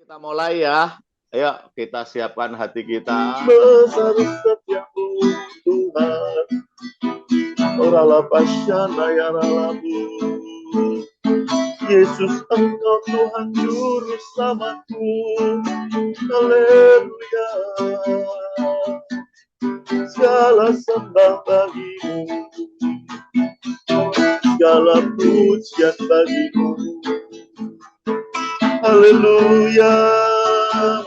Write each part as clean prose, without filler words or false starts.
Kita mulai ya. Ayo kita siapkan hati kita. Besar setiamu Tuhan, oralah pasyana ya ralamu. Yesus Engkau Tuhan Juru Selamatku. Haleluya. Segala sembah bagimu, segala pujian bagimu. Haleluya.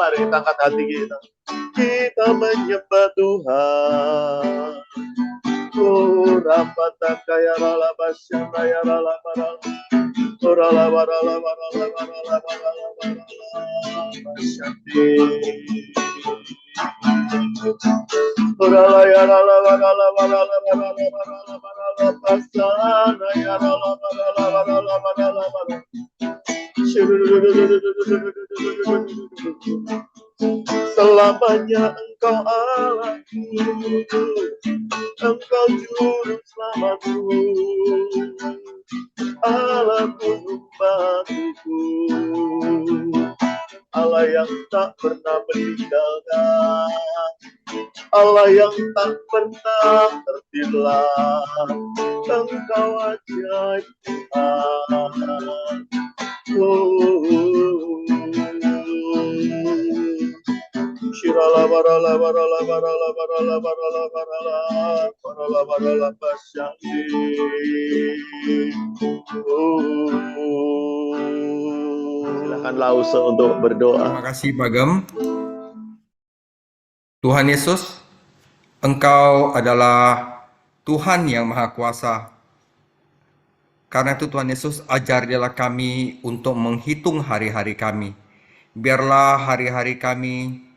Mari kita angkat hati kita. Kita menyembah Tuhan. Oh, rapata kaya rala basyana ya rala barala. Orala barala barala barala barala barala basyanti. Orala ya rala barala barala barala barala barala basana ya rala barala barala barala barala. Selamanya Engkau Allahku, Engkau Juru Selamatku, Allahku membantuku, Allah yang tak pernah meninggalkan, Allah yang tak pernah tertilang, Engkau ajaib Tuhan. Shirala barala barala barala barala barala barala barala barala pasyanti. Silakan Lause untuk berdoa. Terima kasih Pak Gem. Tuhan Yesus, Engkau adalah Tuhan yang Maha Kuasa. Karena itu Tuhan Yesus, ajarilah kami untuk menghitung hari-hari kami. Biarlah hari-hari kami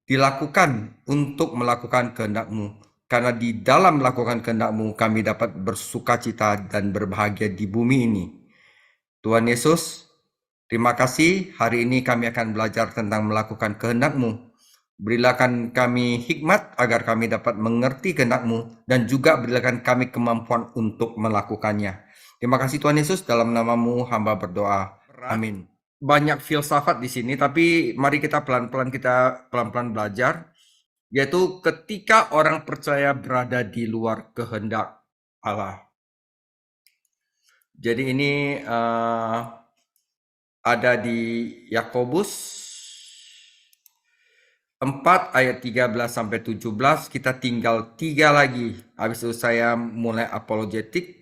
dilakukan untuk melakukan kehendak-Mu. Karena di dalam melakukan kehendak-Mu kami dapat bersukacita dan berbahagia di bumi ini. Tuhan Yesus, terima kasih. Hari ini kami akan belajar tentang melakukan kehendak-Mu. Berilah kami hikmat agar kami dapat mengerti kehendak-Mu dan juga berilah kami kemampuan untuk melakukannya. Terima kasih Tuhan Yesus, dalam nama-Mu hamba berdoa. Amin. Banyak filsafat di sini, tapi mari kita pelan-pelan belajar, yaitu ketika orang percaya berada di luar kehendak Allah. Jadi ini ada di Yakobus 4 ayat 13 sampai 17, kita tinggal 3 lagi. Habis itu saya mulai apologetik.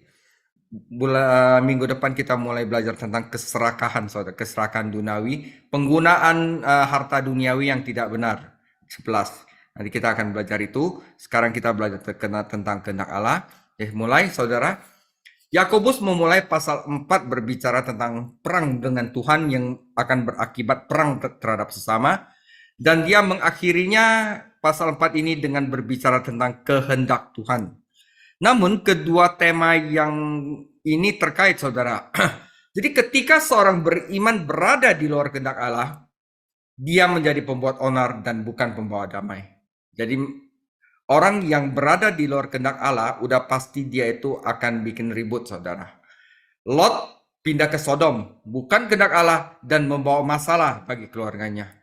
Minggu depan kita mulai belajar tentang keserakahan, saudara, keserakahan duniawi, penggunaan harta duniawi yang tidak benar. 11. Nanti kita akan belajar itu. Sekarang kita belajar tentang kehendak Allah. Mulai, saudara. Yakobus memulai pasal 4 berbicara tentang perang dengan Tuhan yang akan berakibat perang terhadap sesama. Dan dia mengakhirinya pasal 4 ini dengan berbicara tentang kehendak Tuhan. Namun kedua tema yang ini terkait, saudara. Jadi ketika seorang beriman berada di luar kehendak Allah, dia menjadi pembuat onar dan bukan pembawa damai. Jadi orang yang berada di luar kehendak Allah, udah pasti dia itu akan bikin ribut, saudara. Lot pindah ke Sodom, bukan kehendak Allah, dan membawa masalah bagi keluarganya.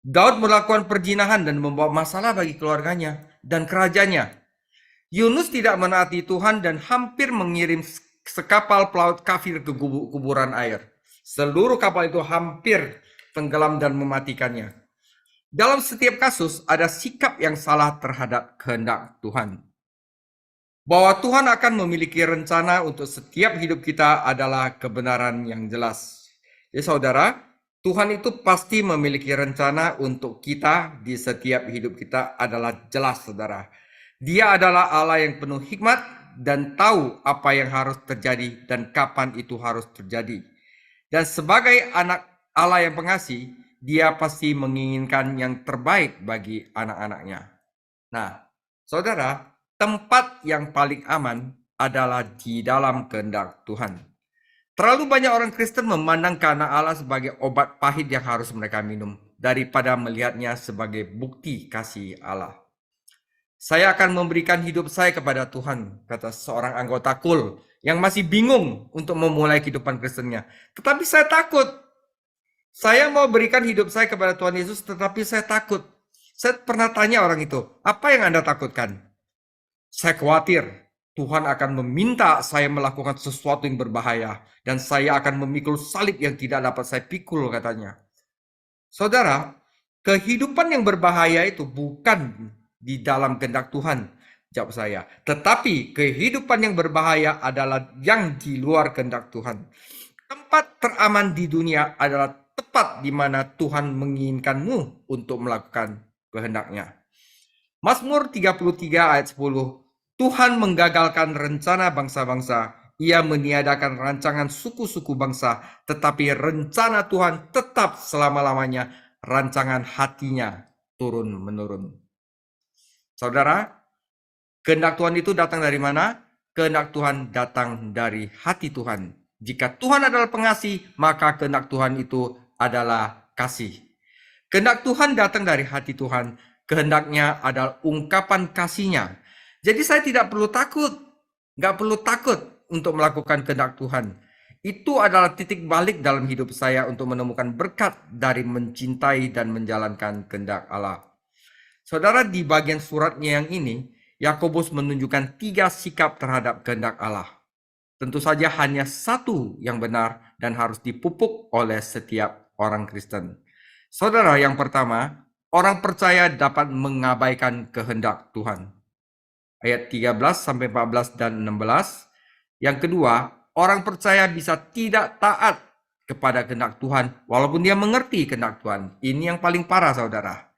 Daud melakukan perzinahan dan membawa masalah bagi keluarganya dan kerajaannya. Yunus tidak menaati Tuhan dan hampir mengirim sekapal pelaut kafir ke kuburan air. Seluruh kapal itu hampir tenggelam dan mematikannya. Dalam setiap kasus ada sikap yang salah terhadap kehendak Tuhan. Bahwa Tuhan akan memiliki rencana untuk setiap hidup kita adalah kebenaran yang jelas. Ya saudara, Tuhan itu pasti memiliki rencana untuk kita di setiap hidup kita adalah jelas, saudara. Dia adalah Allah yang penuh hikmat dan tahu apa yang harus terjadi dan kapan itu harus terjadi. Dan sebagai anak Allah yang pengasih, dia pasti menginginkan yang terbaik bagi anak-anaknya. Nah, saudara, tempat yang paling aman adalah di dalam kehendak Tuhan. Terlalu banyak orang Kristen memandang kehendak Allah sebagai obat pahit yang harus mereka minum daripada melihatnya sebagai bukti kasih Allah. Saya akan memberikan hidup saya kepada Tuhan, kata seorang anggota KUL yang masih bingung untuk memulai kehidupan Kristennya. Tetapi saya takut Saya mau berikan hidup saya kepada Tuhan Yesus, tetapi saya takut. Saya pernah tanya orang itu, apa yang Anda takutkan? Saya khawatir Tuhan akan meminta saya melakukan sesuatu yang berbahaya, dan saya akan memikul salib yang tidak dapat saya pikul, katanya. Saudara, kehidupan yang berbahaya itu bukan di dalam kehendak Tuhan, jawab saya. Tetapi kehidupan yang berbahaya adalah yang di luar kehendak Tuhan. Tempat teraman di dunia adalah tepat di mana Tuhan menginginkanmu untuk melakukan kehendaknya. Mazmur 33 ayat 10. Tuhan menggagalkan rencana bangsa-bangsa. Ia meniadakan rancangan suku-suku bangsa, tetapi rencana Tuhan tetap selama-lamanya. Rancangan hatinya turun-menurun. Saudara, kehendak Tuhan itu datang dari mana? Kehendak Tuhan datang dari hati Tuhan. Jika Tuhan adalah pengasih, maka kehendak Tuhan itu adalah kasih. Kehendak Tuhan datang dari hati Tuhan. Kehendaknya adalah ungkapan kasihnya. Jadi saya tidak perlu takut. Nggak perlu takut untuk melakukan kehendak Tuhan. Itu adalah titik balik dalam hidup saya untuk menemukan berkat dari mencintai dan menjalankan kehendak Allah. Saudara, di bagian suratnya yang ini, Yakobus menunjukkan 3 sikap terhadap kehendak Allah. Tentu saja hanya satu yang benar dan harus dipupuk oleh setiap orang Kristen. Saudara, yang pertama, orang percaya dapat mengabaikan kehendak Tuhan. Ayat 13-14 dan 16. Yang kedua, orang percaya bisa tidak taat kepada kehendak Tuhan walaupun dia mengerti kehendak Tuhan. Ini yang paling parah, saudara.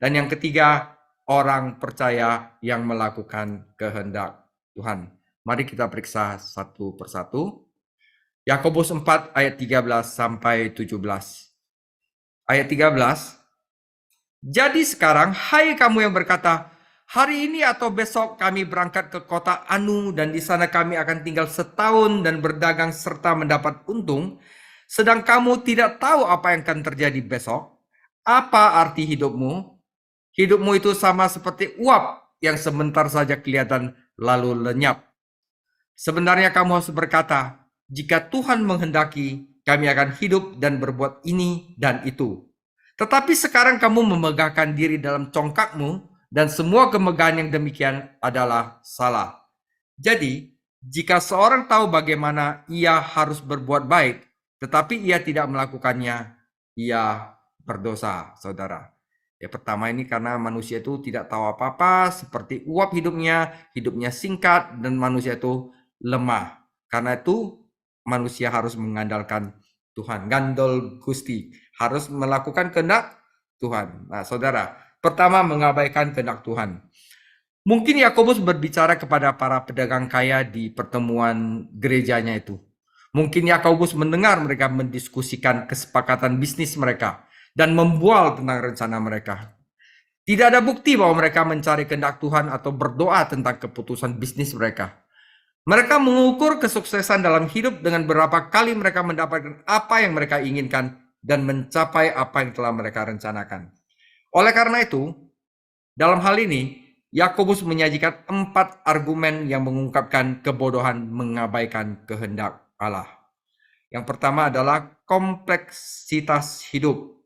Dan yang ketiga, orang percaya yang melakukan kehendak Tuhan. Mari kita periksa satu persatu. Yakobus 4 ayat 13-17. Ayat 13. Jadi sekarang, hai kamu yang berkata, hari ini atau besok kami berangkat ke kota Anu dan di sana kami akan tinggal setahun dan berdagang serta mendapat untung, sedang kamu tidak tahu apa yang akan terjadi besok. Apa arti hidupmu? Hidupmu itu sama seperti uap yang sebentar saja kelihatan lalu lenyap. Sebenarnya kamu harus berkata, jika Tuhan menghendaki, kami akan hidup dan berbuat ini dan itu. Tetapi sekarang kamu memegahkan diri dalam congkakmu, dan semua kemegahan yang demikian adalah salah. Jadi, jika seorang tahu bagaimana ia harus berbuat baik, tetapi ia tidak melakukannya, ia berdosa, saudara. Ya, pertama ini karena manusia itu tidak tahu apa-apa, seperti uap hidupnya singkat, dan manusia itu lemah. Karena itu manusia harus mengandalkan Tuhan. Gandol Gusti, harus melakukan kehendak Tuhan. Nah, saudara, pertama mengabaikan kehendak Tuhan. Mungkin Yakobus berbicara kepada para pedagang kaya di pertemuan gerejanya itu. Mungkin Yakobus mendengar mereka mendiskusikan kesepakatan bisnis mereka dan membual tentang rencana mereka. Tidak ada bukti bahwa mereka mencari kehendak Tuhan atau berdoa tentang keputusan bisnis mereka. Mereka mengukur kesuksesan dalam hidup dengan berapa kali mereka mendapatkan apa yang mereka inginkan dan mencapai apa yang telah mereka rencanakan. Oleh karena itu, dalam hal ini, Yakobus menyajikan 4 argumen yang mengungkapkan kebodohan mengabaikan kehendak Allah. Yang pertama adalah kompleksitas hidup.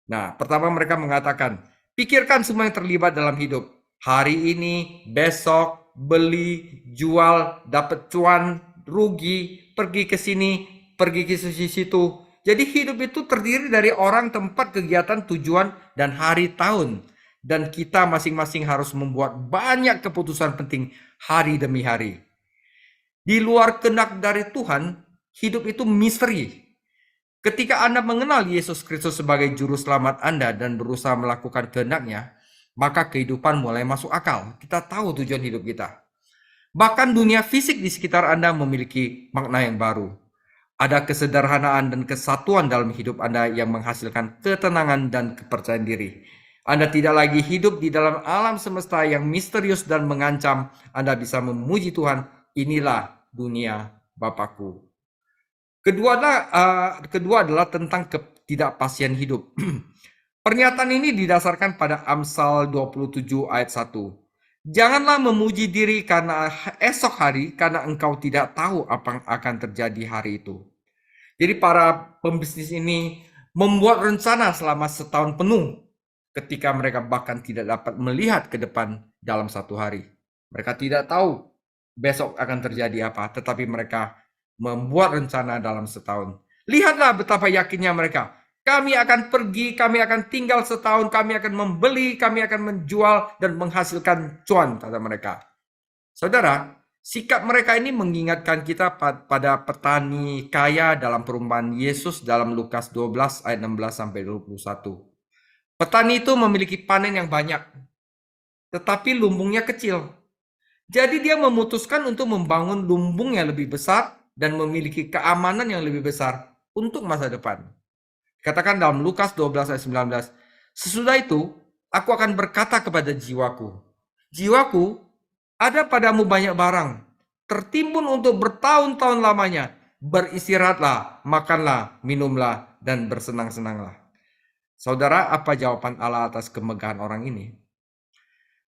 Nah, pertama mereka mengatakan, pikirkan semua yang terlibat dalam hidup. Hari ini, besok, beli, jual, dapat cuan, rugi, pergi ke sini, pergi ke situ. Jadi hidup itu terdiri dari orang, tempat, kegiatan, tujuan, dan hari tahun. Dan kita masing-masing harus membuat banyak keputusan penting hari demi hari. Di luar kehendak dari Tuhan, hidup itu misteri. Ketika Anda mengenal Yesus Kristus sebagai juru selamat Anda dan berusaha melakukan kehendak-Nya, maka kehidupan mulai masuk akal. Kita tahu tujuan hidup kita. Bahkan dunia fisik di sekitar Anda memiliki makna yang baru. Ada kesederhanaan dan kesatuan dalam hidup Anda yang menghasilkan ketenangan dan kepercayaan diri. Anda tidak lagi hidup di dalam alam semesta yang misterius dan mengancam. Anda bisa memuji Tuhan, inilah dunia Bapakku. Kedua adalah tentang ketidakpastian hidup. Pernyataan ini didasarkan pada Amsal 27 ayat 1. Janganlah memuji diri karena esok hari, karena engkau tidak tahu apa yang akan terjadi hari itu. Jadi para pembisnis ini membuat rencana selama setahun penuh ketika mereka bahkan tidak dapat melihat ke depan dalam satu hari. Mereka tidak tahu besok akan terjadi apa, tetapi mereka membuat rencana dalam setahun. Lihatlah betapa yakinnya mereka. Kami akan pergi, kami akan tinggal setahun, kami akan membeli, kami akan menjual dan menghasilkan cuan, kata mereka. Saudara, sikap mereka ini mengingatkan kita pada petani kaya dalam perumpamaan Yesus dalam Lukas 12 ayat 16 sampai 21. Petani itu memiliki panen yang banyak, tetapi lumbungnya kecil. Jadi dia memutuskan untuk membangun lumbung yang lebih besar dan memiliki keamanan yang lebih besar untuk masa depan. Katakan dalam Lukas 12 ayat 19, sesudah itu aku akan berkata kepada jiwaku, jiwaku, ada padamu banyak barang, tertimbun untuk bertahun-tahun lamanya, beristirahatlah, makanlah, minumlah, dan bersenang-senanglah. Saudara, apa jawaban Allah atas kemegahan orang ini?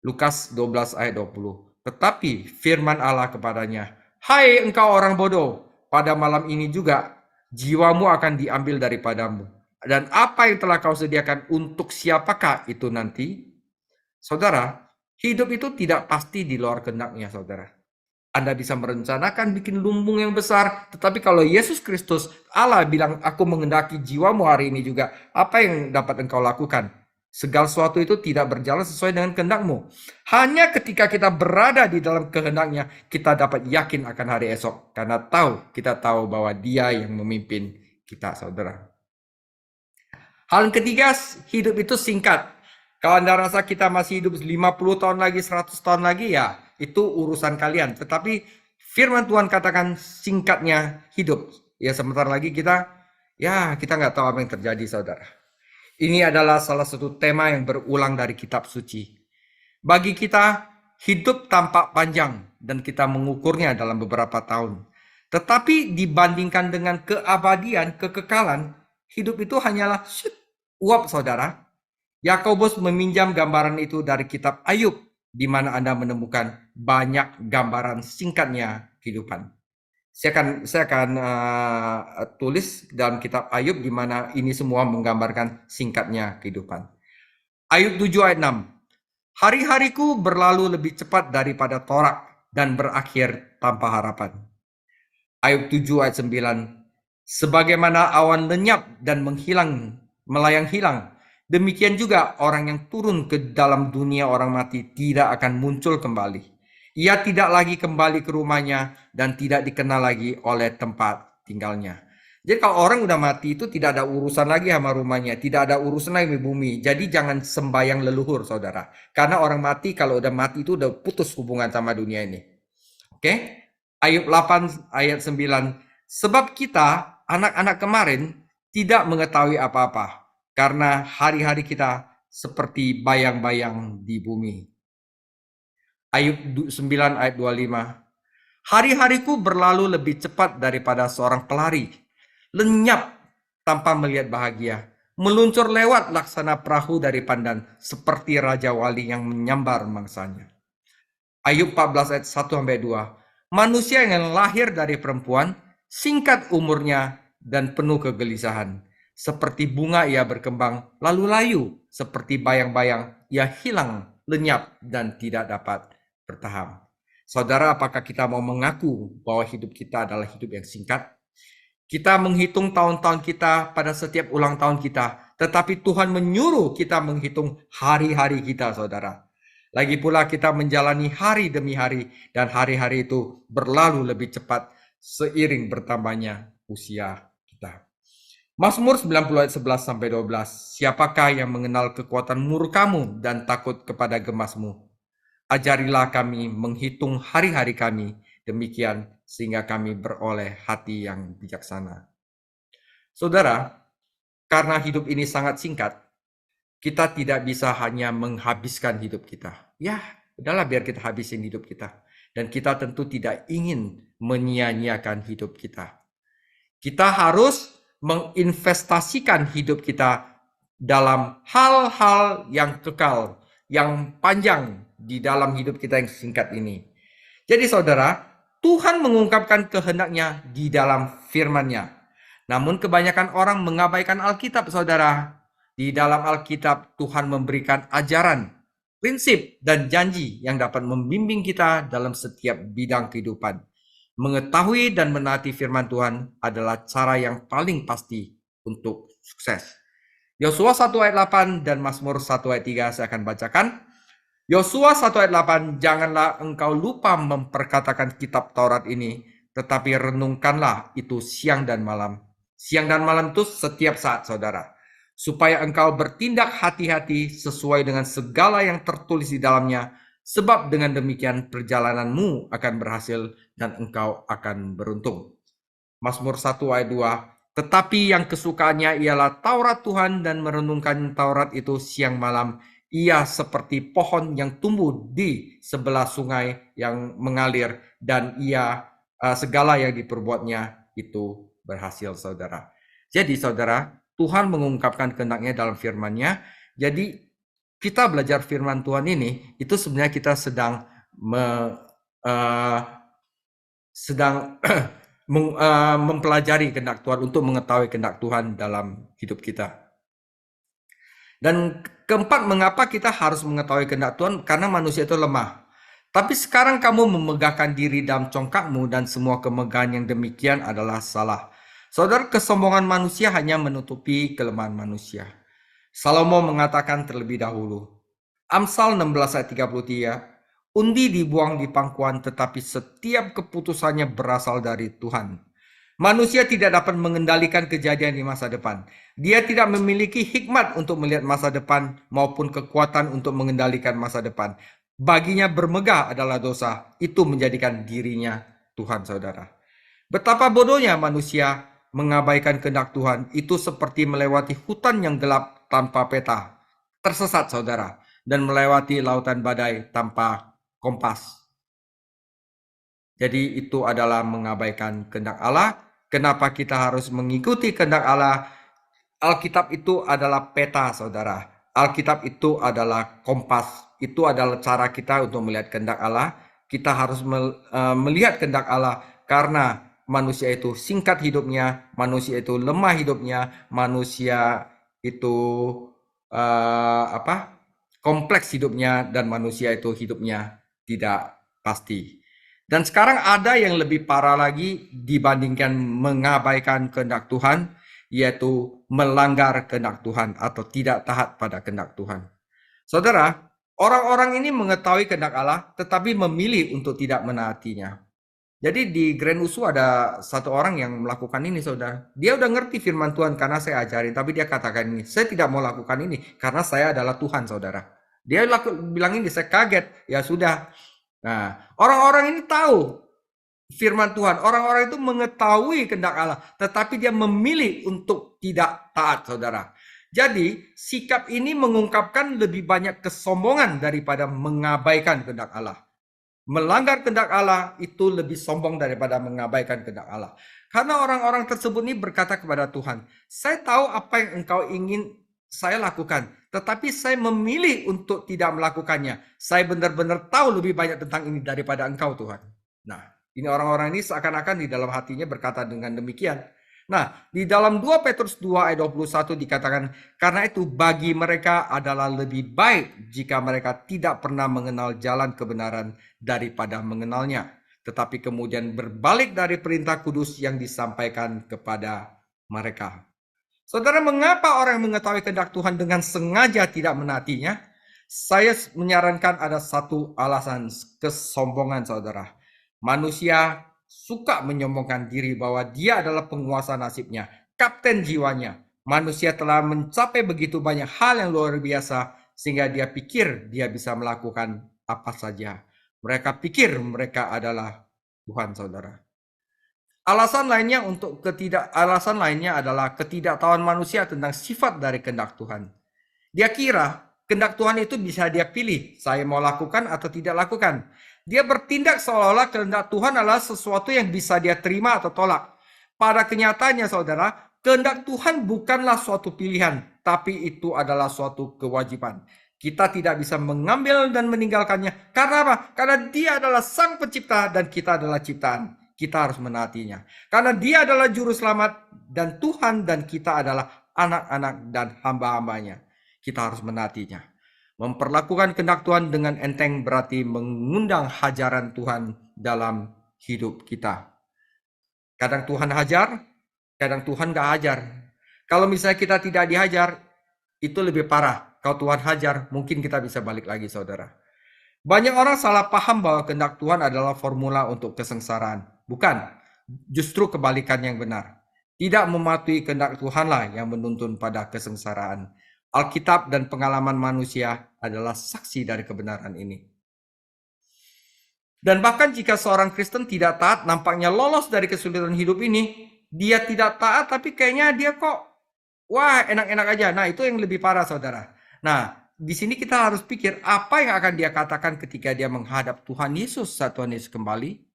Lukas 12 ayat 20. Tetapi firman Allah kepadanya, hai engkau orang bodoh, pada malam ini juga jiwamu akan diambil daripadamu. Dan apa yang telah kau sediakan untuk siapakah itu nanti? Saudara, hidup itu tidak pasti di luar kehendaknya, saudara. Anda bisa merencanakan bikin lumbung yang besar, tetapi kalau Yesus Kristus, Allah bilang, aku menghendaki jiwamu hari ini juga, apa yang dapat engkau lakukan? Segala sesuatu itu tidak berjalan sesuai dengan kehendakmu. Hanya ketika kita berada di dalam kehendaknya, kita dapat yakin akan hari esok. Karena kita tahu bahwa Dia yang memimpin kita, saudara. Hal yang ketiga, hidup itu singkat. Kalau Anda rasa kita masih hidup 50 tahun lagi, 100 tahun lagi, ya itu urusan kalian. Tetapi firman Tuhan katakan singkatnya hidup. Ya sebentar lagi kita nggak tahu apa yang terjadi, saudara. Ini adalah salah satu tema yang berulang dari kitab suci. Bagi kita, hidup tampak panjang dan kita mengukurnya dalam beberapa tahun. Tetapi dibandingkan dengan keabadian, kekekalan, hidup itu hanyalah uap, saudara. Yakobus meminjam gambaran itu dari kitab Ayub, di mana Anda menemukan banyak gambaran singkatnya kehidupan. Saya akan tulis dalam kitab Ayub di mana ini semua menggambarkan singkatnya kehidupan. Ayub 7 ayat 6. Hari-hariku berlalu lebih cepat daripada torak dan berakhir tanpa harapan. Ayub 7 ayat 9. Sebagaimana awan lenyap dan melayang hilang, demikian juga orang yang turun ke dalam dunia orang mati tidak akan muncul kembali. Ia tidak lagi kembali ke rumahnya dan tidak dikenal lagi oleh tempat tinggalnya. Jadi kalau orang udah mati itu tidak ada urusan lagi sama rumahnya, tidak ada urusan lagi sama bumi. Jadi jangan sembayang leluhur, saudara. Karena orang mati kalau udah mati itu udah putus hubungan sama dunia ini. Oke? Ayub 8 ayat 9. Sebab kita, anak-anak kemarin, tidak mengetahui apa-apa. Karena hari-hari kita seperti bayang-bayang di bumi. Ayub 9 ayat 25. Hari-hariku berlalu lebih cepat daripada seorang pelari. Lenyap tanpa melihat bahagia. Meluncur lewat laksana perahu dari pandan. Seperti Raja Wali yang menyambar mangsanya. Ayub 14 ayat 1-2. Manusia yang lahir dari perempuan, singkat umurnya dan penuh kegelisahan. Seperti bunga ia berkembang, lalu layu. Seperti bayang-bayang, ia hilang, lenyap, dan tidak dapat bertahan. Saudara, apakah kita mau mengaku bahwa hidup kita adalah hidup yang singkat? Kita menghitung tahun-tahun kita pada setiap ulang tahun kita. Tetapi Tuhan menyuruh kita menghitung hari-hari kita, saudara. Lagi pula kita menjalani hari demi hari. Dan hari-hari itu berlalu lebih cepat seiring bertambahnya usia kita. Mazmur 90 ayat 11-12. Siapakah yang mengenal kekuatan murkamu dan takut kepada gemasmu? Ajarilah kami menghitung hari-hari kami, demikian sehingga kami beroleh hati yang bijaksana. Saudara, karena hidup ini sangat singkat, kita tidak bisa hanya menghabiskan hidup kita. Ya, udahlah biar kita habisin hidup kita. Dan kita tentu tidak ingin menyia-nyiakan hidup kita. Kita harus menginvestasikan hidup kita dalam hal-hal yang kekal, yang panjang di dalam hidup kita yang singkat ini. Jadi saudara, Tuhan mengungkapkan kehendaknya di dalam firman-Nya. Namun kebanyakan orang mengabaikan Alkitab, saudara. Di dalam Alkitab, Tuhan memberikan ajaran, prinsip, dan janji yang dapat membimbing kita dalam setiap bidang kehidupan. Mengetahui dan menaati firman Tuhan adalah cara yang paling pasti untuk sukses. Yosua 1 ayat 8 dan Mazmur 1 ayat 3 saya akan bacakan. Yosua 1 ayat 8, janganlah engkau lupa memperkatakan kitab Taurat ini, tetapi renungkanlah itu siang dan malam. Siang dan malam itu setiap saat, saudara. Supaya engkau bertindak hati-hati sesuai dengan segala yang tertulis di dalamnya, sebab dengan demikian perjalananmu akan berhasil dan engkau akan beruntung. Mazmur 1 ayat 2, tetapi yang kesukaannya ialah Taurat Tuhan dan merenungkan Taurat itu siang malam. Ia seperti pohon yang tumbuh di sebelah sungai yang mengalir dan ia segala yang diperbuatnya itu berhasil, saudara. Jadi saudara, Tuhan mengungkapkan kehendak-Nya dalam firman-Nya. Jadi kita belajar firman Tuhan ini itu sebenarnya kita sedang mempelajari kehendak Tuhan untuk mengetahui kehendak Tuhan dalam hidup kita. Dan keempat, mengapa kita harus mengetahui kehendak Tuhan? Karena manusia itu lemah. Tapi sekarang kamu memegahkan diri dalam congkakmu dan semua kemegahan yang demikian adalah salah. Saudara, kesombongan manusia hanya menutupi kelemahan manusia. Salomo mengatakan terlebih dahulu, Amsal 16 ayat 33, undi dibuang di pangkuan tetapi setiap keputusannya berasal dari Tuhan. Manusia tidak dapat mengendalikan kejadian di masa depan. Dia tidak memiliki hikmat untuk melihat masa depan maupun kekuatan untuk mengendalikan masa depan. Baginya bermegah adalah dosa. Itu menjadikan dirinya Tuhan, saudara. Betapa bodohnya manusia mengabaikan kehendak Tuhan. Itu seperti melewati hutan yang gelap tanpa peta. Tersesat, saudara. Dan melewati lautan badai tanpa kompas. Jadi itu adalah mengabaikan kehendak Allah. Kenapa kita harus mengikuti kehendak Allah? Alkitab itu adalah peta, saudara. Alkitab itu adalah kompas. Itu adalah cara kita untuk melihat kehendak Allah. Kita harus melihat kehendak Allah karena manusia itu singkat hidupnya, manusia itu lemah hidupnya, manusia itu kompleks hidupnya, dan manusia itu hidupnya tidak pasti. Dan sekarang ada yang lebih parah lagi dibandingkan mengabaikan kehendak Tuhan, yaitu melanggar kehendak Tuhan atau tidak taat pada kehendak Tuhan. Saudara, orang-orang ini mengetahui kehendak Allah tetapi memilih untuk tidak menaatinya. Jadi di Grand Usu ada satu orang yang melakukan ini, saudara. Dia udah ngerti firman Tuhan karena saya ajarin, tapi dia katakan ini, saya tidak mau lakukan ini karena saya adalah Tuhan, saudara. Dia bilang ini, saya kaget, ya sudah. Nah, orang-orang ini tahu firman Tuhan. Orang-orang itu mengetahui kehendak Allah, tetapi dia memilih untuk tidak taat, saudara. Jadi, sikap ini mengungkapkan lebih banyak kesombongan daripada mengabaikan kehendak Allah. Melanggar kehendak Allah itu lebih sombong daripada mengabaikan kehendak Allah. Karena orang-orang tersebut ini berkata kepada Tuhan, saya tahu apa yang engkau ingin saya lakukan, tetapi saya memilih untuk tidak melakukannya. Saya benar-benar tahu lebih banyak tentang ini daripada engkau, Tuhan. Nah, ini orang-orang ini seakan-akan di dalam hatinya berkata dengan demikian. Nah, di dalam 2 Petrus 2 ayat 21 dikatakan, karena itu bagi mereka adalah lebih baik jika mereka tidak pernah mengenal jalan kebenaran daripada mengenalnya, tetapi kemudian berbalik dari perintah kudus yang disampaikan kepada mereka. Saudara, mengapa orang mengetahui kehendak Tuhan dengan sengaja tidak menaatinya? Saya menyarankan ada satu alasan, kesombongan, saudara. Manusia suka menyombongkan diri bahwa dia adalah penguasa nasibnya, kapten jiwanya. Manusia telah mencapai begitu banyak hal yang luar biasa sehingga dia pikir dia bisa melakukan apa saja. Mereka pikir mereka adalah Tuhan, saudara. Alasan lainnya adalah ketidaktahuan manusia tentang sifat dari kehendak Tuhan. Dia kira kehendak Tuhan itu bisa dia pilih, saya mau lakukan atau tidak lakukan. Dia bertindak seolah-olah kehendak Tuhan adalah sesuatu yang bisa dia terima atau tolak. Pada kenyataannya, saudara, kehendak Tuhan bukanlah suatu pilihan, tapi itu adalah suatu kewajiban. Kita tidak bisa mengambil dan meninggalkannya. Karena apa? Karena Dia adalah Sang Pencipta dan kita adalah ciptaan. kita harus menaatinya. Karena dia adalah juru selamat dan Tuhan dan kita adalah anak-anak dan hamba-hambanya. Kita harus menaatinya. Memperlakukan kehendak Tuhan dengan enteng berarti mengundang hajaran Tuhan dalam hidup kita. Kadang Tuhan hajar, kadang Tuhan gak hajar. Kalau misalnya kita tidak dihajar, itu lebih parah. Kalau Tuhan hajar, mungkin kita bisa balik lagi, saudara. Banyak orang salah paham bahwa kehendak Tuhan adalah formula untuk kesengsaraan. Bukan, justru kebalikan yang benar. Tidak mematuhi kehendak Tuhanlah yang menuntun pada kesengsaraan. Alkitab dan pengalaman manusia adalah saksi dari kebenaran ini. Dan bahkan jika seorang Kristen tidak taat, nampaknya lolos dari kesulitan hidup ini, dia tidak taat tapi kayaknya dia kok, wah enak-enak aja. Nah itu yang lebih parah, saudara. Nah, di sini kita harus pikir apa yang akan dia katakan ketika dia menghadap Tuhan Yesus saat Tuhan Yesus kembali.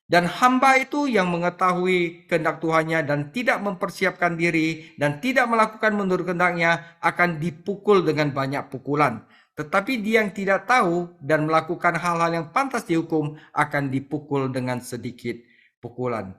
Dan hamba itu yang mengetahui kehendak Tuhannya dan tidak mempersiapkan diri dan tidak melakukan menurut kehendaknya akan dipukul dengan banyak pukulan. Tetapi dia yang tidak tahu dan melakukan hal-hal yang pantas dihukum akan dipukul dengan sedikit pukulan.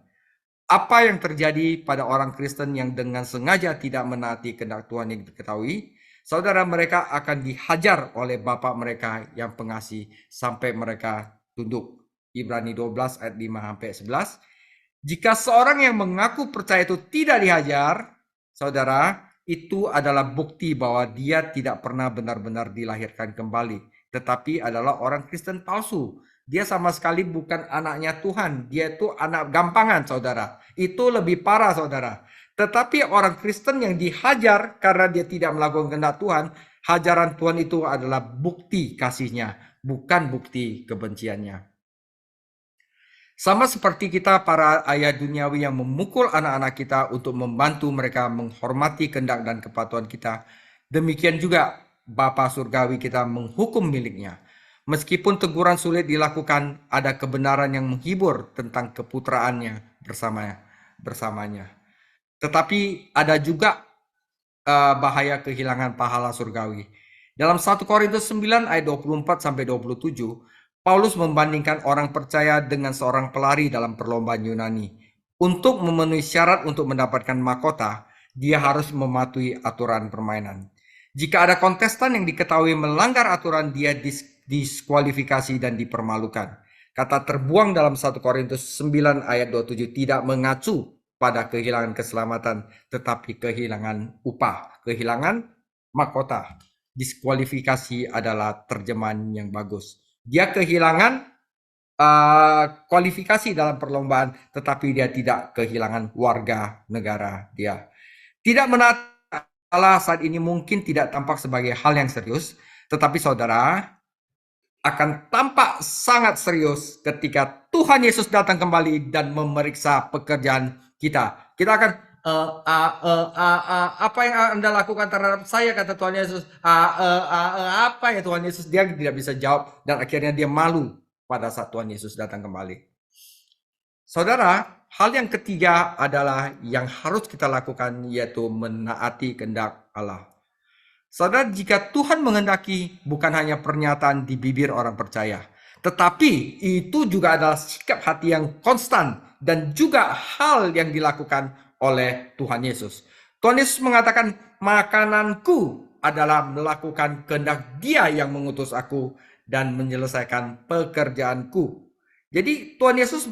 Apa yang terjadi pada orang Kristen yang dengan sengaja tidak menaati kehendak Tuhan yang diketahui? Saudara, mereka akan dihajar oleh Bapa mereka yang pengasih sampai mereka tunduk. Ibrani 12 ayat 5-11. Jika seorang yang mengaku percaya itu tidak dihajar, saudara, itu adalah bukti bahwa dia tidak pernah benar-benar dilahirkan kembali, tetapi adalah orang Kristen palsu. Dia sama sekali bukan anaknya Tuhan. Dia itu anak gampangan, saudara. Itu lebih parah, saudara. Tetapi orang Kristen yang dihajar karena dia tidak melakukan kehendak Tuhan, hajaran Tuhan itu adalah bukti kasihnya, bukan bukti kebenciannya. Sama seperti kita para ayah duniawi yang memukul anak-anak kita untuk membantu mereka menghormati kehendak dan kepatuhan kita, demikian juga Bapa Surgawi kita menghukum miliknya. Meskipun teguran sulit dilakukan, ada kebenaran yang menghibur tentang keputraannya bersamanya. Tetapi ada juga bahaya kehilangan pahala surgawi. Dalam 1 Korintus 9 ayat 24-27, Paulus membandingkan orang percaya dengan seorang pelari dalam perlombaan Yunani. Untuk memenuhi syarat untuk mendapatkan mahkota, dia harus mematuhi aturan permainan. Jika ada kontestan yang diketahui melanggar aturan, dia diskualifikasi dan dipermalukan. Kata terbuang dalam 1 Korintus 9 ayat 27 tidak mengacu pada kehilangan keselamatan, tetapi kehilangan upah, kehilangan mahkota. Diskualifikasi adalah terjemahan yang bagus. Dia kehilangan kualifikasi dalam perlombaan, tetapi dia tidak kehilangan warga negara dia. Tidak menaati Allah saat ini mungkin tidak tampak sebagai hal yang serius, tetapi saudara akan tampak sangat serius ketika Tuhan Yesus datang kembali dan memeriksa pekerjaan kita. Kita akan apa yang Anda lakukan terhadap saya, kata Tuhan Yesus. Apa ya Tuhan Yesus? Dia tidak bisa jawab dan akhirnya dia malu pada saat Tuhan Yesus datang kembali. Saudara, hal yang ketiga adalah yang harus kita lakukan, yaitu menaati kehendak Allah. Saudara, jika Tuhan menghendaki, bukan hanya pernyataan di bibir orang percaya, tetapi itu juga adalah sikap hati yang konstan dan juga hal yang dilakukan oleh Tuhan Yesus. Tuhan Yesus mengatakan, makananku adalah melakukan kehendak Dia yang mengutus aku dan menyelesaikan pekerjaanku. Jadi Tuhan Yesus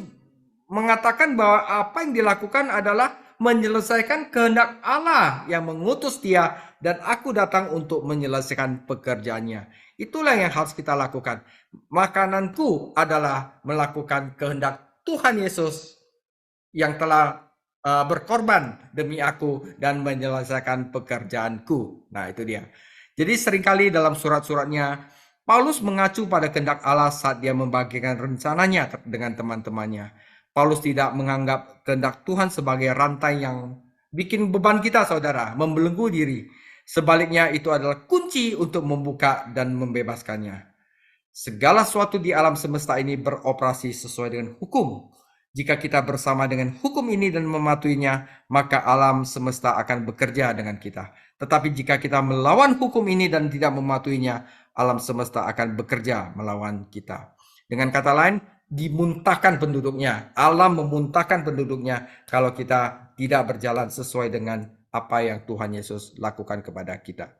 mengatakan bahwa apa yang dilakukan adalah menyelesaikan kehendak Allah yang mengutus Dia, dan aku datang untuk menyelesaikan pekerjaannya. Itulah yang harus kita lakukan. Makananku adalah melakukan kehendak Tuhan Yesus yang telah berkorban demi aku dan menyelesaikan pekerjaanku. Nah, itu dia. Jadi seringkali dalam surat-suratnya Paulus mengacu pada kehendak Allah saat dia membagikan rencananya dengan teman-temannya. Paulus tidak menganggap kehendak Tuhan sebagai rantai yang bikin beban kita, saudara, membelenggu diri. Sebaliknya itu adalah kunci untuk membuka dan membebaskannya. Segala sesuatu di alam semesta ini beroperasi sesuai dengan hukum. Jika kita bersama dengan hukum ini dan mematuhinya, maka alam semesta akan bekerja dengan kita. Tetapi jika kita melawan hukum ini dan tidak mematuhinya, alam semesta akan bekerja melawan kita. Dengan kata lain, dimuntahkan penduduknya. Allah memuntahkan penduduknya kalau kita tidak berjalan sesuai dengan apa yang Tuhan Yesus lakukan kepada kita.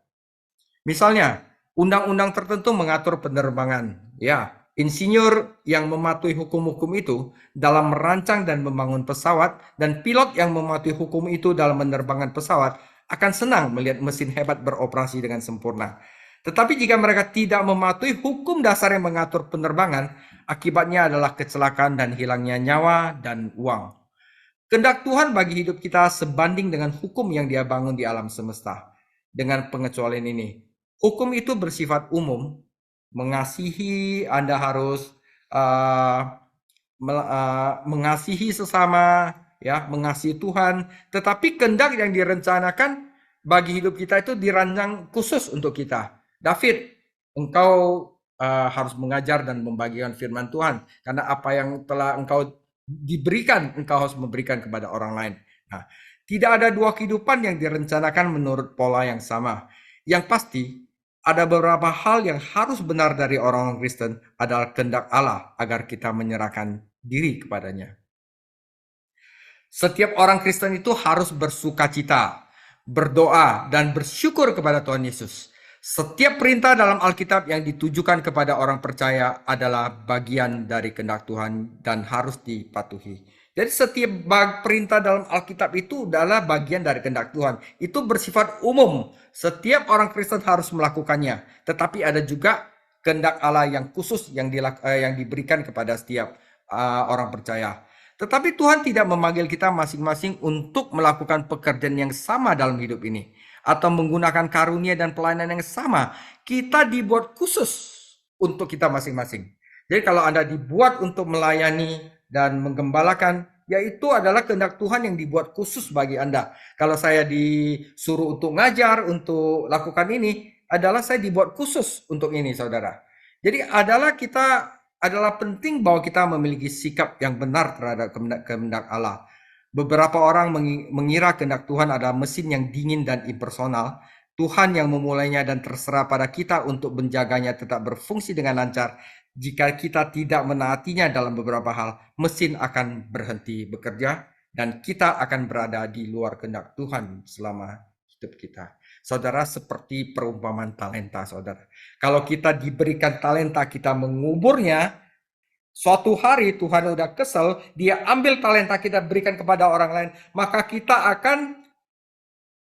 Misalnya, undang-undang tertentu mengatur penerbangan. Ya, insinyur yang mematuhi hukum-hukum itu dalam merancang dan membangun pesawat, dan pilot yang mematuhi hukum itu dalam menerbangkan pesawat akan senang melihat mesin hebat beroperasi dengan sempurna. Tetapi jika mereka tidak mematuhi hukum dasar yang mengatur penerbangan, akibatnya adalah kecelakaan dan hilangnya nyawa dan uang. Kehendak Tuhan bagi hidup kita sebanding dengan hukum yang Dia bangun di alam semesta. Dengan pengecualian ini, hukum itu bersifat umum, mengasihi, Anda harus mengasihi sesama, ya, mengasihi Tuhan. Tetapi kehendak yang direncanakan bagi hidup kita itu dirancang khusus untuk kita. David, engkau harus mengajar dan membagikan firman Tuhan, karena apa yang telah engkau diberikan, engkau harus memberikan kepada orang lain. Nah, tidak ada dua kehidupan yang direncanakan menurut pola yang sama. Yang pasti, ada beberapa hal yang harus benar dari orang Kristen adalah kehendak Allah agar kita menyerahkan diri kepadanya. Setiap orang Kristen itu harus bersukacita, berdoa, dan bersyukur kepada Tuhan Yesus. Setiap perintah dalam Alkitab yang ditujukan kepada orang percaya adalah bagian dari kehendak Tuhan dan harus dipatuhi. Jadi setiap perintah dalam Alkitab itu adalah bagian dari kehendak Tuhan. Itu bersifat umum. Setiap orang Kristen harus melakukannya. Tetapi ada juga kehendak Allah yang khusus yang diberikan kepada setiap orang percaya. Tetapi Tuhan tidak memanggil kita masing-masing untuk melakukan pekerjaan yang sama dalam hidup ini, atau menggunakan karunia dan pelayanan yang sama. Kita dibuat khusus untuk kita masing-masing. Jadi kalau Anda dibuat untuk melayani dan menggembalakan, yaitu adalah kehendak Tuhan yang dibuat khusus bagi Anda. Kalau saya disuruh untuk ngajar, untuk lakukan ini, adalah saya dibuat khusus untuk ini, saudara. Jadi adalah penting bahwa kita memiliki sikap yang benar terhadap kehendak Allah. Beberapa orang mengira kehendak Tuhan adalah mesin yang dingin dan impersonal. Tuhan yang memulainya dan terserah pada kita untuk menjaganya tetap berfungsi dengan lancar. Jika kita tidak menaatinya dalam beberapa hal, mesin akan berhenti bekerja dan kita akan berada di luar kehendak Tuhan selama hidup kita. Saudara, seperti perumpamaan talenta, saudara. Kalau kita diberikan talenta, kita menguburnya, suatu hari Tuhan udah kesel, Dia ambil talenta kita berikan kepada orang lain, maka kita akan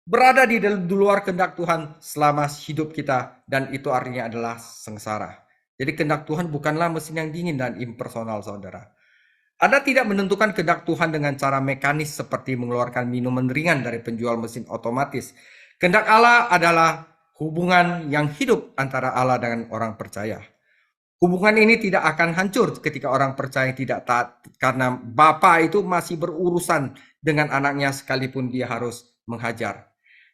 berada di luar kehendak Tuhan selama hidup kita, dan itu artinya adalah sengsara. Jadi kehendak Tuhan bukanlah mesin yang dingin dan impersonal, saudara. Anda tidak menentukan kehendak Tuhan dengan cara mekanis seperti mengeluarkan minuman ringan dari penjual mesin otomatis. Kehendak Allah adalah hubungan yang hidup antara Allah dengan orang percaya. Hubungan ini tidak akan hancur ketika orang percaya tidak taat, karena Bapa itu masih berurusan dengan anaknya sekalipun dia harus menghajar.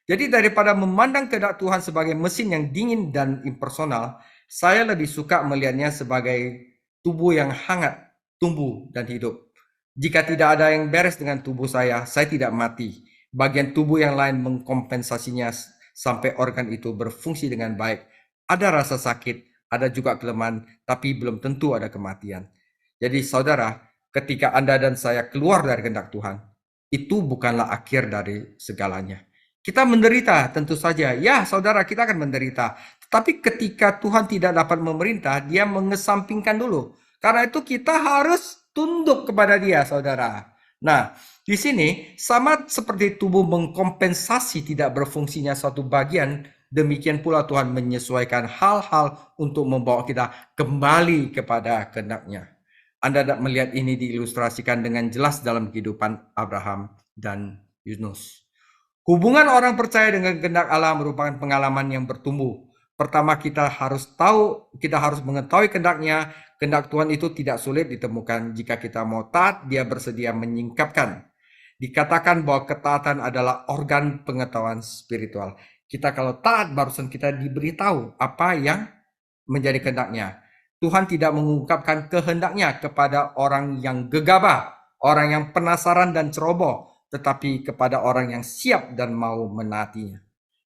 Jadi daripada memandang kehendak Tuhan sebagai mesin yang dingin dan impersonal, saya lebih suka melihatnya sebagai tubuh yang hangat, tumbuh dan hidup. Jika tidak ada yang beres dengan tubuh saya tidak mati. Bagian tubuh yang lain mengkompensasinya sampai organ itu berfungsi dengan baik. Ada rasa sakit, ada juga kelemahan, tapi belum tentu ada kematian. Jadi saudara, ketika Anda dan saya keluar dari kehendak Tuhan, itu bukanlah akhir dari segalanya. Kita menderita, tentu saja. Ya, saudara, kita akan menderita. Tapi ketika Tuhan tidak dapat memerintah, Dia mengesampingkan dulu. Karena itu kita harus tunduk kepada Dia, saudara. Nah, di sini sama seperti tubuh mengkompensasi tidak berfungsinya suatu bagian, demikian pula Tuhan menyesuaikan hal-hal untuk membawa kita kembali kepada kehendak-Nya. Anda dapat melihat ini diilustrasikan dengan jelas dalam kehidupan Abraham dan Yunus. Hubungan orang percaya dengan kehendak Allah merupakan pengalaman yang bertumbuh. Pertama, kita harus mengetahui kehendak-Nya. Kehendak Tuhan itu tidak sulit ditemukan. Jika kita mau taat, Dia bersedia menyingkapkan. Dikatakan bahwa ketaatan adalah organ pengetahuan spiritual. Kita kalau taat, barusan kita diberitahu apa yang menjadi kehendak-Nya. Tuhan tidak mengungkapkan kehendak-Nya kepada orang yang gegabah, orang yang penasaran dan ceroboh, tetapi kepada orang yang siap dan mau menaatinya.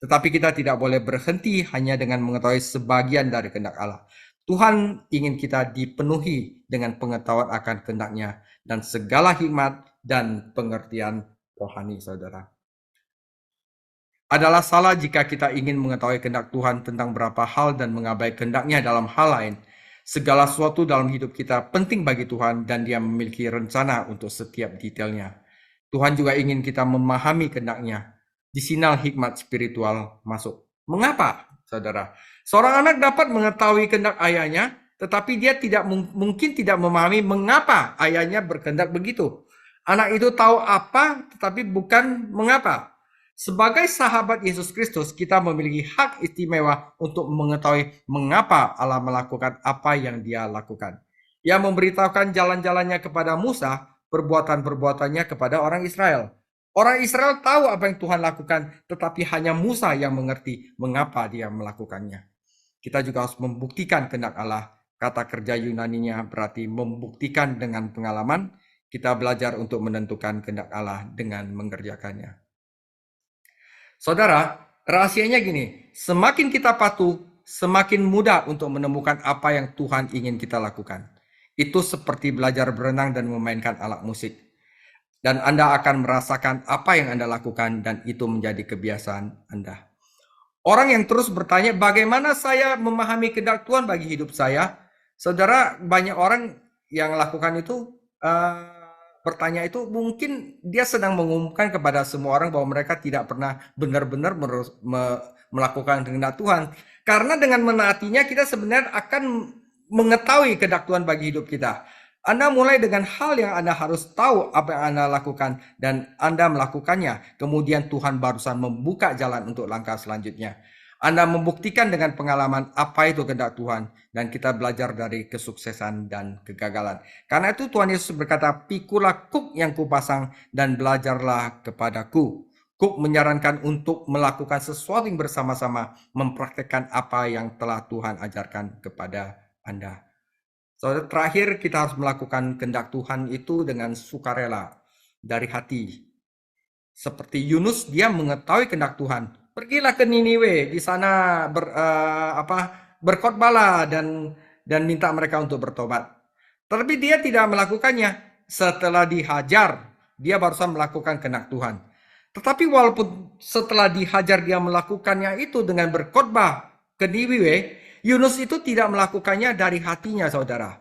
Tetapi kita tidak boleh berhenti hanya dengan mengetahui sebagian dari kehendak Allah. Tuhan ingin kita dipenuhi dengan pengetahuan akan kehendak-Nya dan segala hikmat dan pengertian rohani, saudara. Adalah salah jika kita ingin mengetahui kehendak Tuhan tentang beberapa hal dan mengabaikan kehendak-Nya dalam hal lain. Segala sesuatu dalam hidup kita penting bagi Tuhan dan Dia memiliki rencana untuk setiap detailnya. Tuhan juga ingin kita memahami kehendak-Nya. Di sini hikmat spiritual masuk. Mengapa, saudara? Seorang anak dapat mengetahui kehendak ayahnya, tetapi dia mungkin tidak memahami mengapa ayahnya berkehendak begitu. Anak itu tahu apa, tetapi bukan mengapa. Sebagai sahabat Yesus Kristus, kita memiliki hak istimewa untuk mengetahui mengapa Allah melakukan apa yang Dia lakukan. Ia memberitahukan jalan-jalannya kepada Musa, perbuatan-perbuatannya kepada orang Israel. Orang Israel tahu apa yang Tuhan lakukan, tetapi hanya Musa yang mengerti mengapa Dia melakukannya. Kita juga harus membuktikan kehendak Allah. Kata kerja Yunaninya berarti membuktikan dengan pengalaman. Kita belajar untuk menentukan kehendak Allah dengan mengerjakannya. Saudara, rahasianya gini, semakin kita patuh, semakin mudah untuk menemukan apa yang Tuhan ingin kita lakukan. Itu seperti belajar berenang dan memainkan alat musik. Dan Anda akan merasakan apa yang Anda lakukan dan itu menjadi kebiasaan Anda. Orang yang terus bertanya, bagaimana saya memahami kehendak Tuhan bagi hidup saya? Saudara, banyak orang yang lakukan itu, bertanya itu mungkin dia sedang mengumumkan kepada semua orang bahwa mereka tidak pernah benar-benar melakukan kehendak Tuhan. Karena dengan menaatinya kita sebenarnya akan mengetahui kehendak Tuhan bagi hidup kita. Anda mulai dengan hal yang Anda harus tahu apa yang Anda lakukan dan Anda melakukannya. Kemudian Tuhan barusan membuka jalan untuk langkah selanjutnya. Anda membuktikan dengan pengalaman apa itu kehendak Tuhan dan kita belajar dari kesuksesan dan kegagalan. Karena itu Tuhan Yesus berkata, "Pikulah kuk yang kupasang dan belajarlah kepadaku." Kuk menyarankan untuk melakukan sesuatu yang bersama-sama, mempraktekkan apa yang telah Tuhan ajarkan kepada Anda. Saudara, terakhir kita harus melakukan kehendak Tuhan itu dengan sukarela dari hati. Seperti Yunus, dia mengetahui kehendak Tuhan. Pergilah ke Niniwe, di sana berkhotbahlah dan minta mereka untuk bertobat. Tetapi dia tidak melakukannya. Setelah dihajar, dia barusan melakukan kehendak Tuhan. Tetapi walaupun setelah dihajar dia melakukannya itu dengan berkhotbah ke Niniwe, Yunus itu tidak melakukannya dari hatinya, saudara.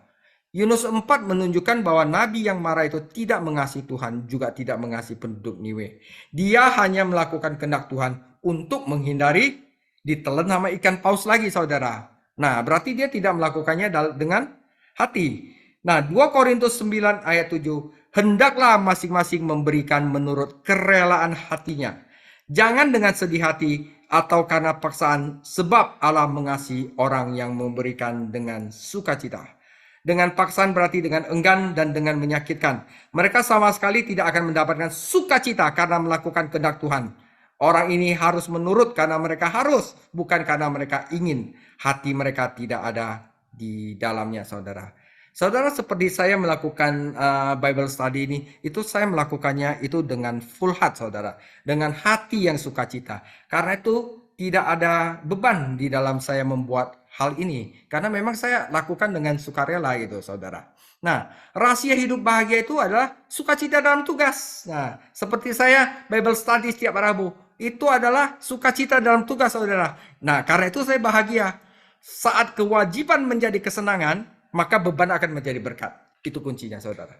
Yunus 4 menunjukkan bahwa nabi yang marah itu tidak mengasihi Tuhan, juga tidak mengasihi penduduk Niwe. Dia hanya melakukan kehendak Tuhan untuk menghindari ditelan sama ikan paus lagi, saudara. Nah, berarti dia tidak melakukannya dengan hati. Nah, 2 Korintus 9 ayat 7, hendaklah masing-masing memberikan menurut kerelaan hatinya. Jangan dengan sedih hati atau karena paksaan, sebab Allah mengasihi orang yang memberikan dengan sukacita. Dengan paksaan berarti dengan enggan dan dengan menyakitkan. Mereka sama sekali tidak akan mendapatkan sukacita karena melakukan kehendak Tuhan. Orang ini harus menurut karena mereka harus, bukan karena mereka ingin. Hati mereka tidak ada di dalamnya, saudara. Saudara, seperti saya melakukan Bible study ini, itu saya melakukannya itu dengan full heart, saudara. Dengan hati yang sukacita. Karena itu tidak ada beban di dalam saya membuat hal ini. Karena memang saya lakukan dengan sukarela gitu, saudara. Nah, rahasia hidup bahagia itu adalah sukacita dalam tugas. Nah, seperti saya Bible study setiap Rabu, itu adalah sukacita dalam tugas, saudara. Nah, karena itu saya bahagia. Saat kewajiban menjadi kesenangan, maka beban akan menjadi berkat. Itu kuncinya, saudara.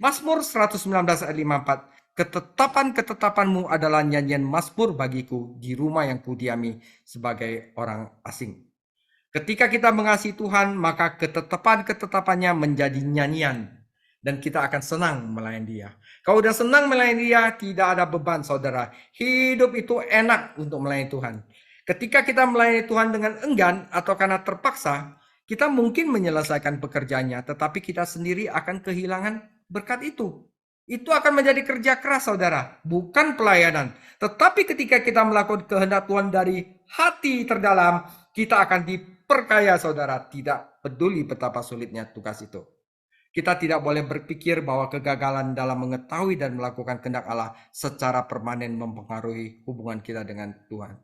Mazmur 119 ayat 54. Ketetapan-ketetapanmu adalah nyanyian mazmur bagiku di rumah yang kudiami sebagai orang asing. Ketika kita mengasihi Tuhan, maka ketetapan-ketetapannya menjadi nyanyian. Dan kita akan senang melayani dia. Kalau udah senang melayani dia, tidak ada beban, saudara. Hidup itu enak untuk melayani Tuhan. Ketika kita melayani Tuhan dengan enggan atau karena terpaksa, kita mungkin menyelesaikan pekerjaannya, tetapi kita sendiri akan kehilangan berkat itu. Itu akan menjadi kerja keras, saudara, bukan pelayanan. Tetapi ketika kita melakukan kehendak Tuhan dari hati terdalam, kita akan diperkaya, saudara. Tidak peduli betapa sulitnya tugas itu. Kita tidak boleh berpikir bahwa kegagalan dalam mengetahui dan melakukan kehendak Allah secara permanen mempengaruhi hubungan kita dengan Tuhan.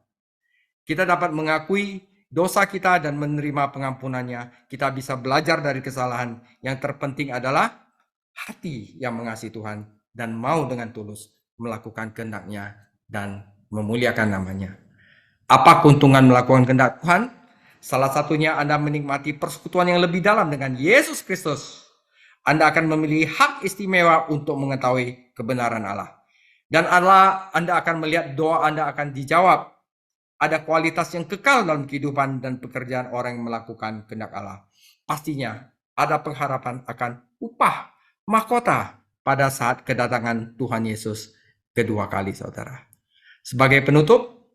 Kita dapat mengakui dosa kita dan menerima pengampunannya. Kita bisa belajar dari kesalahan. Yang terpenting adalah hati yang mengasihi Tuhan dan mau dengan tulus melakukan kehendak-Nya dan memuliakan namanya. Apa keuntungan melakukan kehendak Tuhan? Salah satunya Anda menikmati persekutuan yang lebih dalam dengan Yesus Kristus. Anda akan memiliki hak istimewa untuk mengetahui kebenaran Allah. Dan Anda akan melihat doa Anda akan dijawab. Ada kualitas yang kekal dalam kehidupan dan pekerjaan orang yang melakukan kehendak Allah. Pastinya ada pengharapan akan upah mahkota pada saat kedatangan Tuhan Yesus kedua kali, saudara. Sebagai penutup,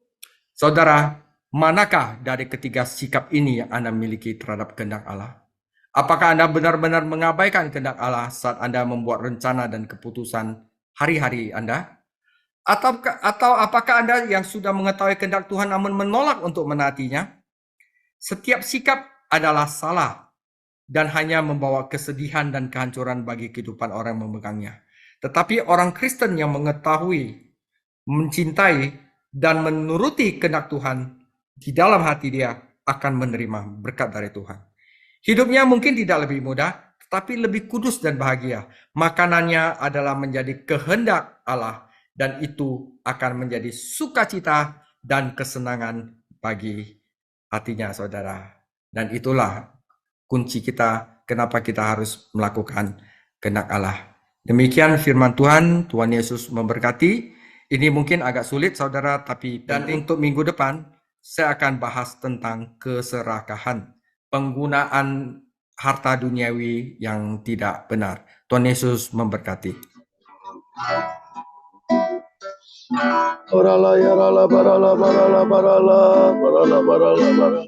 saudara, manakah dari ketiga sikap ini yang Anda miliki terhadap kehendak Allah? Apakah Anda benar-benar mengabaikan kehendak Allah saat Anda membuat rencana dan keputusan hari-hari Anda? Atau apakah Anda yang sudah mengetahui kehendak Tuhan namun menolak untuk menaatinya? Setiap sikap adalah salah dan hanya membawa kesedihan dan kehancuran bagi kehidupan orang yang memegangnya. Tetapi orang Kristen yang mengetahui, mencintai, dan menuruti kehendak Tuhan di dalam hati dia akan menerima berkat dari Tuhan. Hidupnya mungkin tidak lebih mudah, tetapi lebih kudus dan bahagia. Makanannya adalah menjadi kehendak Allah, dan itu akan menjadi sukacita dan kesenangan bagi hatinya, saudara. Dan itulah kunci kita, kenapa kita harus melakukan kehendak Allah. Demikian firman Tuhan. Tuhan Yesus memberkati. Ini mungkin agak sulit, saudara, tapi untuk minggu depan, saya akan bahas tentang keserakahan, penggunaan harta duniawi yang tidak benar. Tuhan Yesus memberkati. Orala yarala barala barala barala barala barala barala.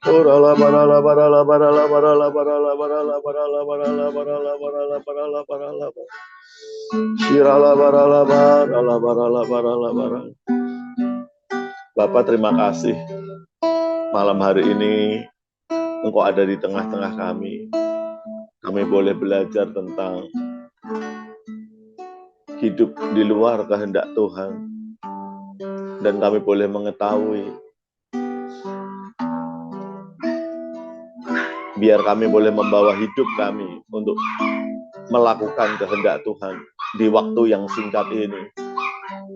Orala barala barala barala barala barala barala barala barala barala barala barala barala. Shirala barala barala barala barala barala. Bapak, terima kasih malam hari ini Engkau ada di tengah-tengah kami. Kami boleh belajar tentang hidup di luar kehendak Tuhan. Dan kami boleh mengetahui, biar kami boleh membawa hidup kami untuk melakukan kehendak Tuhan di waktu yang singkat ini.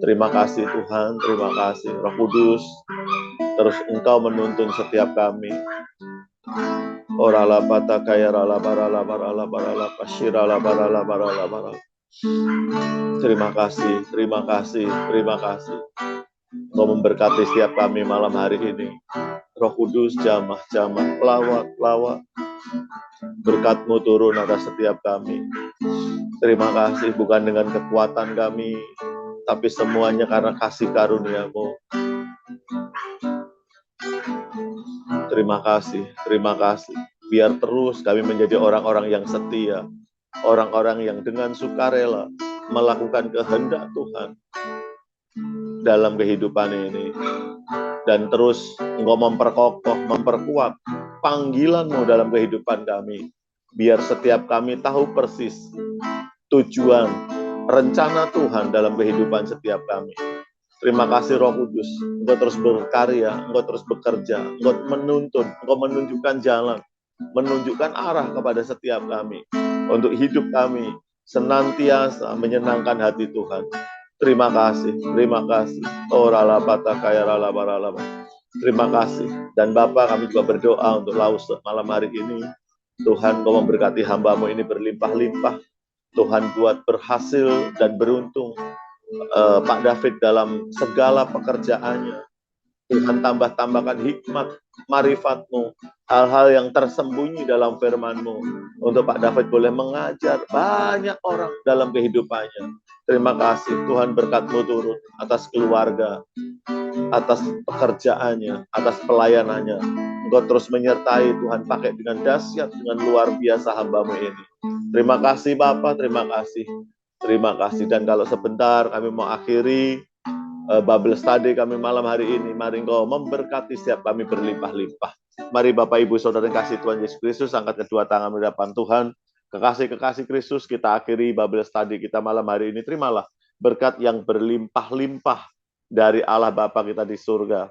Terima kasih Tuhan, terima kasih Roh Kudus. Terus Engkau menuntun setiap kami. Orala bata kaya rala barala barala barala pasirala barala barala barala. Terima kasih, terima kasih, terima kasih. Engkau memberkati setiap kami malam hari ini. Roh Kudus, jamah-jamah, pelawak-pelawak. Berkat-Mu turun atas setiap kami. Terima kasih, bukan dengan kekuatan kami, tapi semuanya karena kasih karunia-Mu. Terima kasih, terima kasih. Biar terus kami menjadi orang-orang yang setia, orang-orang yang dengan sukarela melakukan kehendak Tuhan dalam kehidupan ini. Dan terus Engkau memperkokoh, memperkuat panggilan-Mu dalam kehidupan kami. Biar setiap kami tahu persis tujuan, rencana Tuhan dalam kehidupan setiap kami. Terima kasih Roh Kudus, Engkau terus berkarya, Engkau terus bekerja, Engkau menuntun, Engkau menunjukkan jalan, menunjukkan arah kepada setiap kami. Untuk hidup kami senantiasa menyenangkan hati Tuhan. Terima kasih, terima kasih. Orala bata kaya rala barala. Terima kasih. Dan Bapa, kami juga berdoa untuk Lause malam hari ini. Tuhan, Kau memberkati hamba-Mu ini berlimpah-limpah. Tuhan buat berhasil dan beruntung Pak David dalam segala pekerjaannya. Tuhan tambahkan hikmat, marifat-Mu, hal-hal yang tersembunyi dalam firman-Mu, untuk Pak David boleh mengajar banyak orang dalam kehidupannya. Terima kasih, Tuhan, berkat-Mu turun atas keluarga, atas pekerjaannya, atas pelayanannya. Engkau terus menyertai, Tuhan, pakai dengan dahsyat, dengan luar biasa hamba-Mu ini. Terima kasih Bapa, terima kasih. Terima kasih. Dan kalau sebentar kami mau akhiri Bible study kami malam hari ini, mari Engkau memberkati setiap kami berlimpah-limpah. Mari Bapak Ibu Saudara yang kasih Tuhan Yesus Kristus, angkat kedua tangan di hadapan Tuhan. Kekasih-kekasih Kristus, kita akhiri Bible study kita malam hari ini. Terimalah berkat yang berlimpah-limpah dari Allah Bapa kita di surga.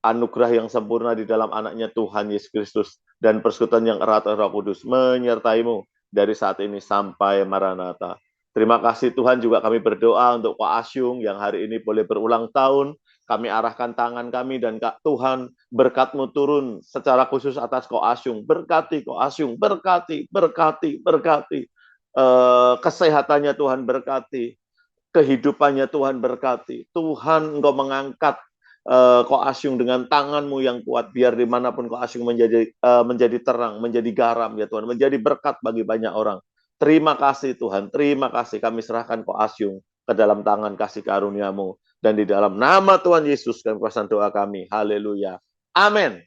anugerah yang sempurna di dalam anaknya Tuhan Yesus Kristus, dan persekutuan yang erat Roh Kudus menyertai-Mu dari saat ini sampai Maranatha. Terima kasih Tuhan, juga kami berdoa untuk Ko Asyung yang hari ini boleh berulang tahun. Kami arahkan tangan kami, dan Tuhan, berkat-Mu turun secara khusus atas Ko Asyung. Berkati Ko Asyung, berkati. Kesehatannya Tuhan berkati, kehidupannya Tuhan berkati. Tuhan, Engkau mengangkat Ko Asyung dengan tangan-Mu yang kuat, biar dimanapun Ko Asyung menjadi terang, menjadi garam ya Tuhan, menjadi berkat bagi banyak orang. Terima kasih Tuhan, terima kasih. Kami serahkan Ko Asyung ke dalam tangan kasih karunia-Mu, dan di dalam nama Tuhan Yesus kami pasang doa kami. Haleluya. Amin.